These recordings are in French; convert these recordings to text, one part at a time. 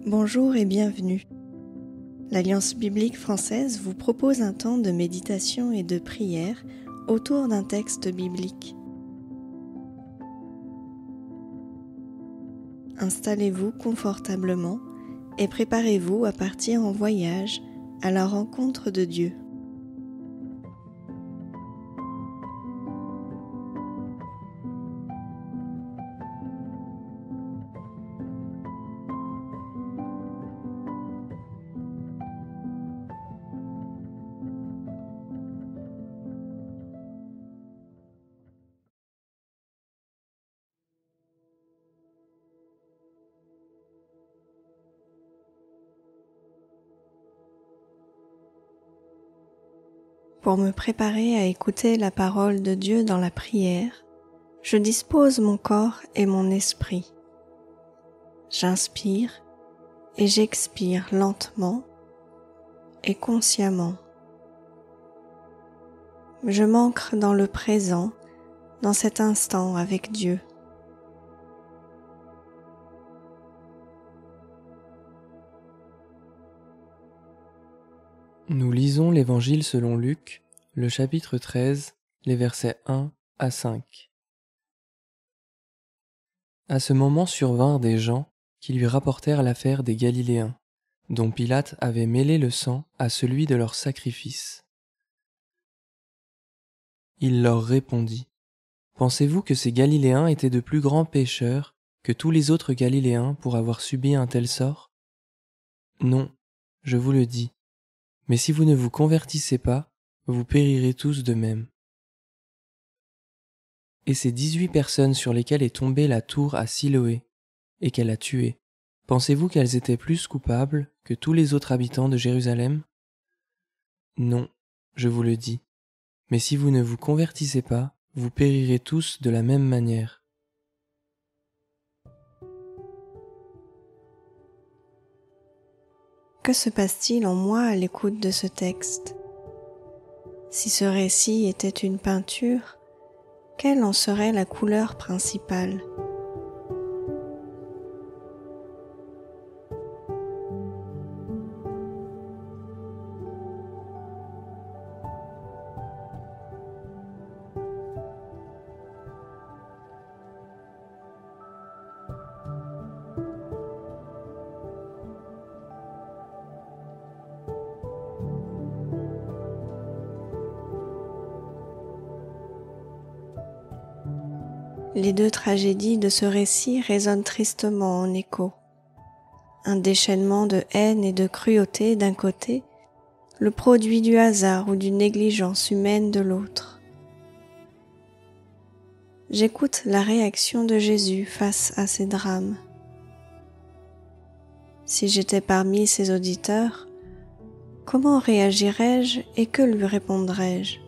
Bonjour et bienvenue. L'Alliance biblique française vous propose un temps de méditation et de prière autour d'un texte biblique. Installez-vous confortablement et préparez-vous à partir en voyage à la rencontre de Dieu. Pour me préparer à écouter la parole de Dieu dans la prière, je dispose mon corps et mon esprit. J'inspire et j'expire lentement et consciemment. Je m'ancre dans le présent, dans cet instant avec Dieu. Nous lisons l'Évangile selon Luc, le chapitre 13, les versets 1 à 5. À ce moment survinrent des gens qui lui rapportèrent l'affaire des Galiléens, dont Pilate avait mêlé le sang à celui de leur sacrifice. Il leur répondit : « Pensez-vous que ces Galiléens étaient de plus grands pécheurs que tous les autres Galiléens pour avoir subi un tel sort ? Non, je vous le dis. Mais si vous ne vous convertissez pas, vous périrez tous de même. Et ces 18 personnes sur lesquelles est tombée la tour à Siloé, et qu'elle a tuées, pensez-vous qu'elles étaient plus coupables que tous les autres habitants de Jérusalem ? Non, je vous le dis. Mais si vous ne vous convertissez pas, vous périrez tous de la même manière. Que se passe-t-il en moi à l'écoute de ce texte ? Si ce récit était une peinture, quelle en serait la couleur principale ? Les deux tragédies de ce récit résonnent tristement en écho. Un déchaînement de haine et de cruauté d'un côté, le produit du hasard ou d'une négligence humaine de l'autre. J'écoute la réaction de Jésus face à ces drames. Si j'étais parmi ses auditeurs, comment réagirais-je et que lui répondrais-je ?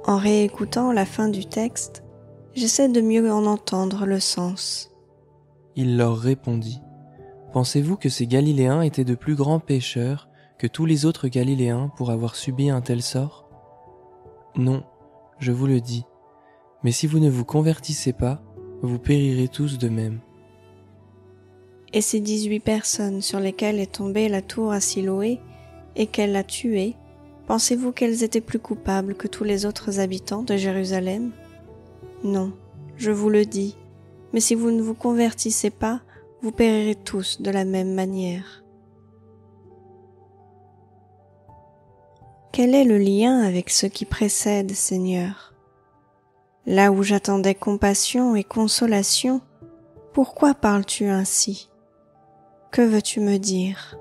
En réécoutant la fin du texte, j'essaie de mieux en entendre le sens. Il leur répondit : « Pensez-vous que ces Galiléens étaient de plus grands pécheurs que tous les autres Galiléens pour avoir subi un tel sort ? Non, je vous le dis. Mais si vous ne vous convertissez pas, vous périrez tous de même. » Et ces 18 personnes sur lesquelles est tombée la tour à Siloé et qu'elle a tuées, pensez-vous qu'elles étaient plus coupables que tous les autres habitants de Jérusalem ? Non, je vous le dis, mais si vous ne vous convertissez pas, vous périrez tous de la même manière. Quel est le lien avec ce qui précède, Seigneur ? Là où j'attendais compassion et consolation, pourquoi parles-tu ainsi ? Que veux-tu me dire ?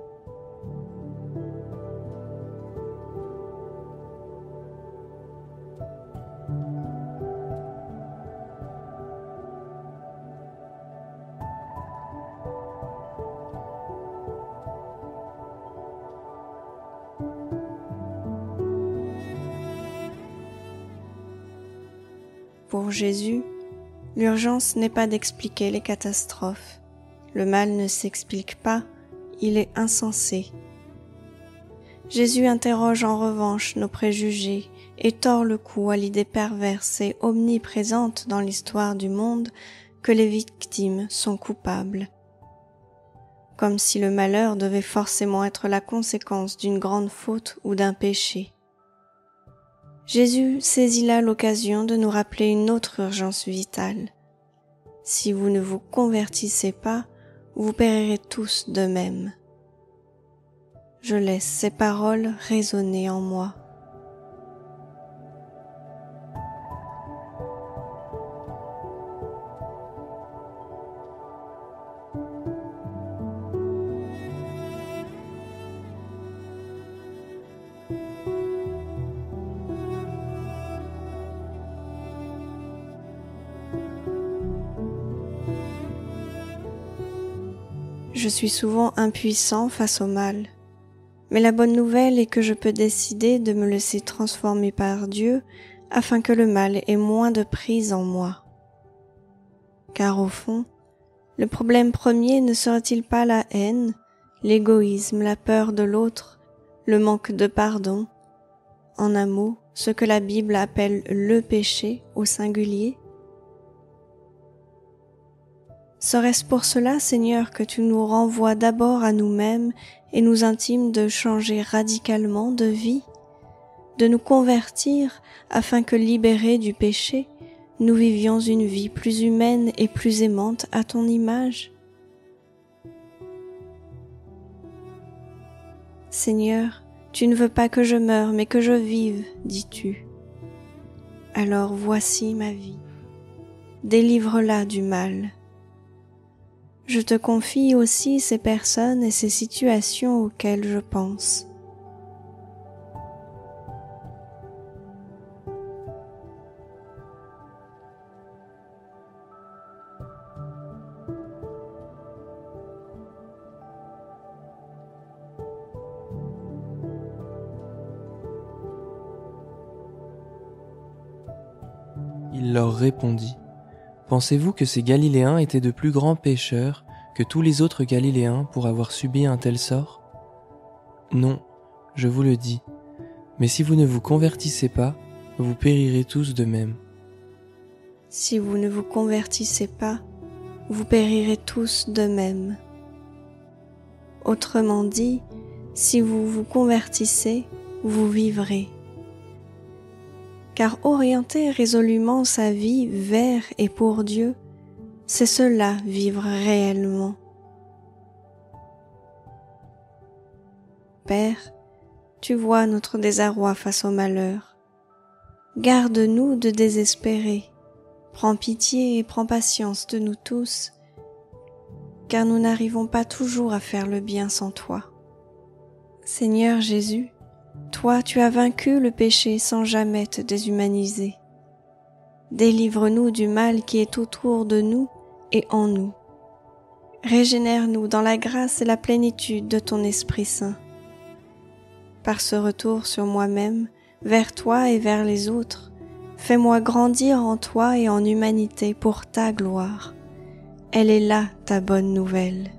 pour Jésus, l'urgence n'est pas d'expliquer les catastrophes. Le mal ne s'explique pas, il est insensé. Jésus interroge en revanche nos préjugés et tord le cou à l'idée perverse et omniprésente dans l'histoire du monde que les victimes sont coupables. Comme si le malheur devait forcément être la conséquence d'une grande faute ou d'un péché. Jésus saisit là l'occasion de nous rappeler une autre urgence vitale. Si vous ne vous convertissez pas, vous périrez tous de même. Je laisse ces paroles résonner en moi. Je suis souvent impuissant face au mal, mais la bonne nouvelle est que je peux décider de me laisser transformer par Dieu afin que le mal ait moins de prise en moi. Car au fond, le problème premier ne serait-il pas la haine, l'égoïsme, la peur de l'autre, le manque de pardon, en un mot, ce que la Bible appelle le péché au singulier? Serait-ce pour cela, Seigneur, que tu nous renvoies d'abord à nous-mêmes et nous intimes de changer radicalement de vie, de nous convertir afin que, libérés du péché, nous vivions une vie plus humaine et plus aimante à ton image? Seigneur, tu ne veux pas que je meure, mais que je vive, dis-tu. Alors voici ma vie. Délivre-la du mal. Je te confie aussi ces personnes et ces situations auxquelles je pense. Il leur répondit : Pensez-vous que ces Galiléens étaient de plus grands pécheurs que tous les autres Galiléens pour avoir subi un tel sort ? Non, je vous le dis, mais si vous ne vous convertissez pas, vous périrez tous de même. Si vous ne vous convertissez pas, vous périrez tous de même. Autrement dit, si vous vous convertissez, vous vivrez. Car orienter résolument sa vie vers et pour Dieu, c'est cela vivre réellement. Père, tu vois notre désarroi face au malheur. Garde-nous de désespérer. Prends pitié et prends patience de nous tous, car nous n'arrivons pas toujours à faire le bien sans toi. Seigneur Jésus, toi, tu as vaincu le péché sans jamais te déshumaniser. Délivre-nous du mal qui est autour de nous et en nous. Régénère-nous dans la grâce et la plénitude de ton Esprit Saint. Par ce retour sur moi-même, vers toi et vers les autres, fais-moi grandir en toi et en humanité pour ta gloire. Elle est là ta bonne nouvelle.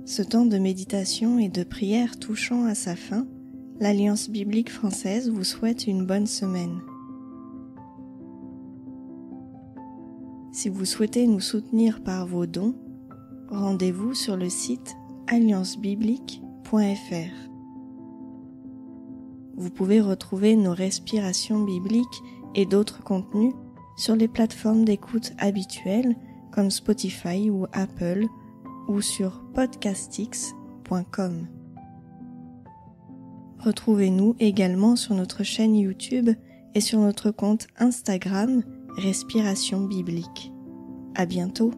Ce temps de méditation et de prière touchant à sa fin, l'Alliance biblique française vous souhaite une bonne semaine. Si vous souhaitez nous soutenir par vos dons, rendez-vous sur le site alliancebiblique.fr. Vous pouvez retrouver nos respirations bibliques et d'autres contenus sur les plateformes d'écoute habituelles comme Spotify ou Apple, ou sur podcastix.com. Retrouvez-nous également sur notre chaîne YouTube et sur notre compte Instagram Respiration Biblique. À bientôt.